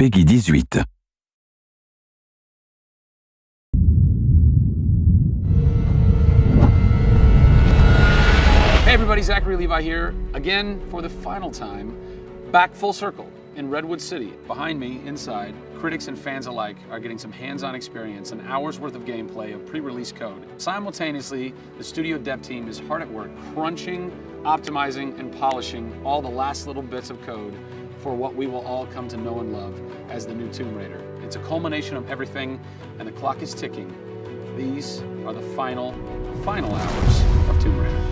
Peggy 18. Hey everybody, Zachary Levi here, again for the final time, back full circle in Redwood City. Behind me, inside, critics and fans alike are getting some hands-on experience, an hour's worth of gameplay of pre-release code. Simultaneously, the studio dev team is hard at work crunching, optimizing, and polishing all the last little bits of code for what we will all come to know and love as the new Tomb Raider. It's a culmination of everything, and the clock is ticking. These are the final hours of Tomb Raider.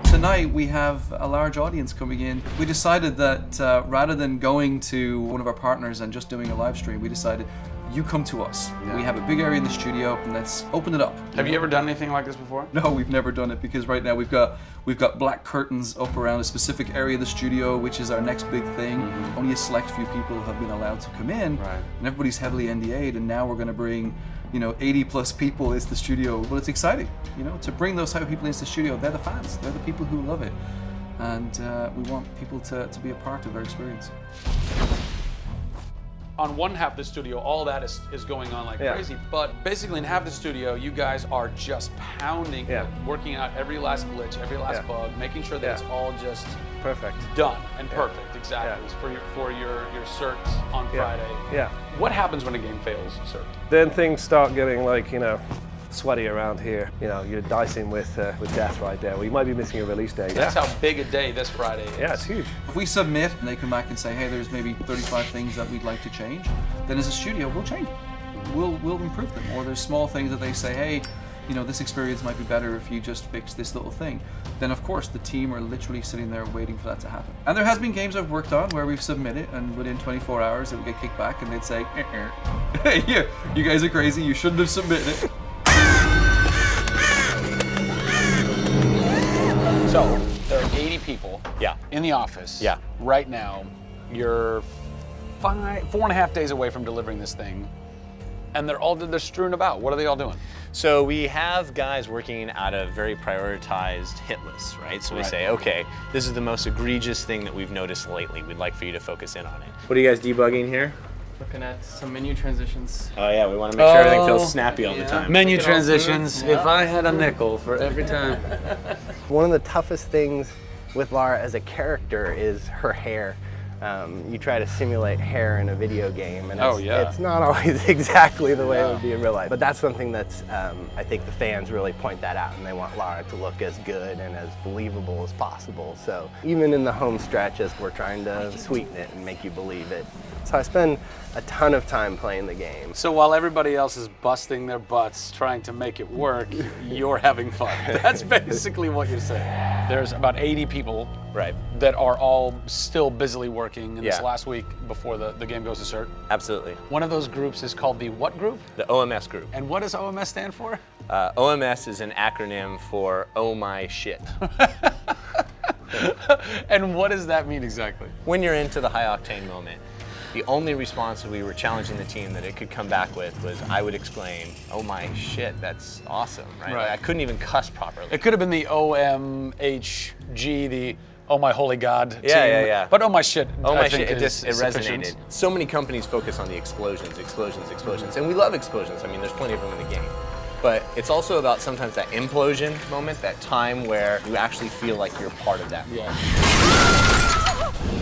Tonight we have a large audience coming in. We decided that rather than going to one of our partners and just doing a live stream, we decided you come to us. Yeah. We have a big area in the studio and let's open it up. Have you ever done anything like this before? No, we've never done it because right now we've got black curtains up around a specific area of the studio, which is our next big thing. Mm-hmm. Only a select few people have been allowed to come in, right. And everybody's heavily NDA'd, and now we're going to bring 80 plus people into the studio. Well, it's exciting, to bring those type of people into the studio. They're the fans, they're the people who love it. And we want people to be a part of their experience. On one half of the studio, all that is going on like crazy, but basically in half the studio, you guys are just pounding, working out every last glitch, every last bug, making sure that it's all just perfect, done and perfect, exactly, for your cert on Friday. Yeah. What happens when a game fails, cert? Then things start getting like, sweaty around here. You're dicing with death right there. We might be missing a release date. That's how big a day this Friday is. Yeah, it's huge. If we submit and they come back and say, hey, there's maybe 35 things that we'd like to change, then as a studio, we'll change them. We'll improve them. Or there's small things that they say, hey, this experience might be better if you just fix this little thing. Then of course the team are literally sitting there waiting for that to happen. And there has been games I've worked on where we've submitted and within 24 hours it would get kicked back and they'd say, hey, you guys are crazy, you shouldn't have submitted it. So, there are 80 people in the office right now. You're 4.5 days away from delivering this thing, and they're strewn about. What are they all doing? So we have guys working out of very prioritized hit lists, right? So we say, okay, this is the most egregious thing that we've noticed lately. We'd like for you to focus in on it. What are you guys debugging here? Looking at some menu transitions. Oh yeah, we want to make sure everything feels snappy all the time. Menu transitions, if I had a nickel for every time. One of the toughest things with Lara as a character is her hair. You try to simulate hair in a video game, and it's not always exactly the way it would be in real life. But that's something that's, I think the fans really point that out, and they want Lara to look as good and as believable as possible. So even in the home stretches, we're trying to sweeten it and make you believe it. So I spend a ton of time playing the game. So while everybody else is busting their butts trying to make it work, you're having fun. That's basically what you're saying. There's about 80 people that are all still busily working in this last week before the game goes to cert. Absolutely. One of those groups is called the what group? The OMS group. And what does OMS stand for? OMS is an acronym for Oh My Shit. And what does that mean exactly? When you're into the high octane moment, the only response that we were challenging the team that it could come back with was, I would exclaim, oh my shit, that's awesome, right? Like, I couldn't even cuss properly. It could have been the OMHG, the oh my holy God team. Yeah. But oh my shit, oh my shit, it resonated. So many companies focus on the explosions, and we love explosions. I mean, there's plenty of them in the game. But it's also about sometimes that implosion moment, that time where you actually feel like you're part of that.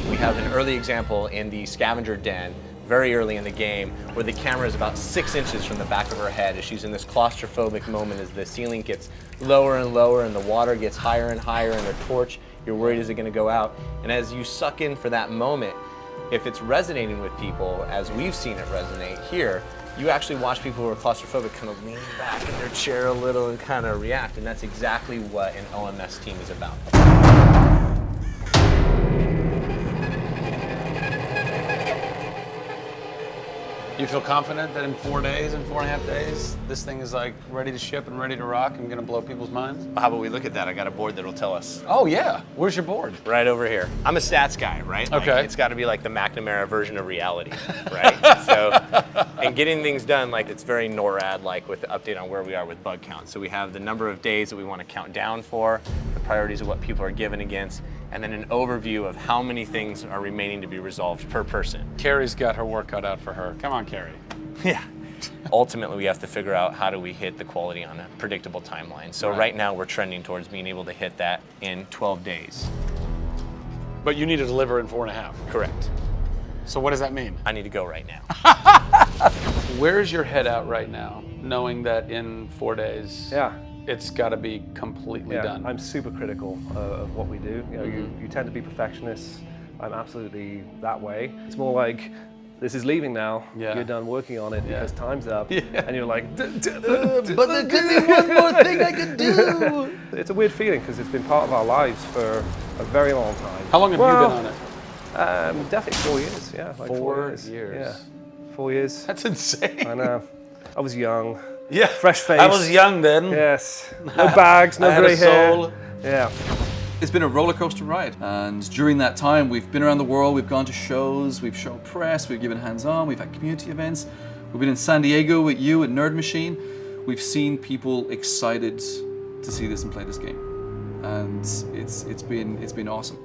We have an early example in the scavenger den, very early in the game, where the camera is about 6 inches from the back of her head as she's in this claustrophobic moment as the ceiling gets lower and lower and the water gets higher and higher and the torch, you're worried, is it going to go out? And as you suck in for that moment, if it's resonating with people, as we've seen it resonate here, you actually watch people who are claustrophobic kind of lean back in their chair a little and kind of react, and that's exactly what an OMS team is about. You feel confident that in 4 days, in 4.5 days, this thing is like ready to ship and ready to rock and gonna blow people's minds? How about we look at that? I got a board that'll tell us. Oh yeah, where's your board? Right over here. I'm a stats guy, right? Okay. Like, it's gotta be like the McNamara version of reality, right? So And getting things done, like it's very NORAD-like with the update on where we are with bug count. So we have the number of days that we want to count down for, the priorities of what people are given against, and then an overview of how many things are remaining to be resolved per person. Carrie's got her work cut out for her. Come on, Carrie. Yeah. Ultimately, we have to figure out how do we hit the quality on a predictable timeline. So right now we're trending towards being able to hit that in 12 days. But you need to deliver in 4.5. Correct. So what does that mean? I need to go right now. Where's your head at right now, knowing that in 4 days, Yeah. it's got to be completely done? I'm super critical of what we do. You know, you tend to be perfectionists. I'm absolutely that way. It's more like, this is leaving now. Yeah. You're done working on it because time's up. Yeah. And you're like, But there could be one more thing I could do. It's a weird feeling because it's been part of our lives for a very long time. How long have you been on it? Definitely 4 years, yeah. Like 4 years. years. Yeah, 4 years. That's insane. I know. I was young. Yeah. Fresh face. I was young then. Yes. No bags, no I had grey a hair. soul. Yeah. It's been a roller coaster ride, and during that time we've been around the world, we've gone to shows, we've shown press, we've given hands-on, we've had community events, we've been in San Diego with you at Nerd Machine. We've seen people excited to see this and play this game, and it's been awesome.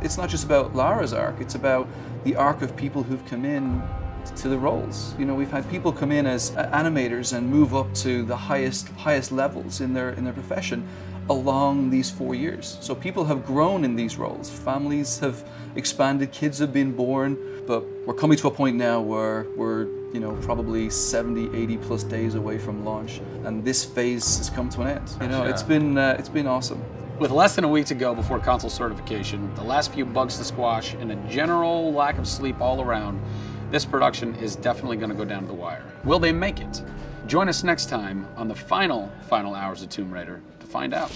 It's not just about Lara's arc, it's about the arc of people who've come in to the roles. You know, we've had people come in as animators and move up to the highest levels in their profession along these 4 years. So people have grown in these roles, families have expanded, kids have been born, but we're coming to a point now where we're, you know, probably 70, 80 plus days away from launch, and this phase has come to an end. You know, it's been awesome. With less than a week to go before console certification, the last few bugs to squash, and a general lack of sleep all around, this production is definitely going to go down to the wire. Will they make it? Join us next time on the final hours of Tomb Raider to find out.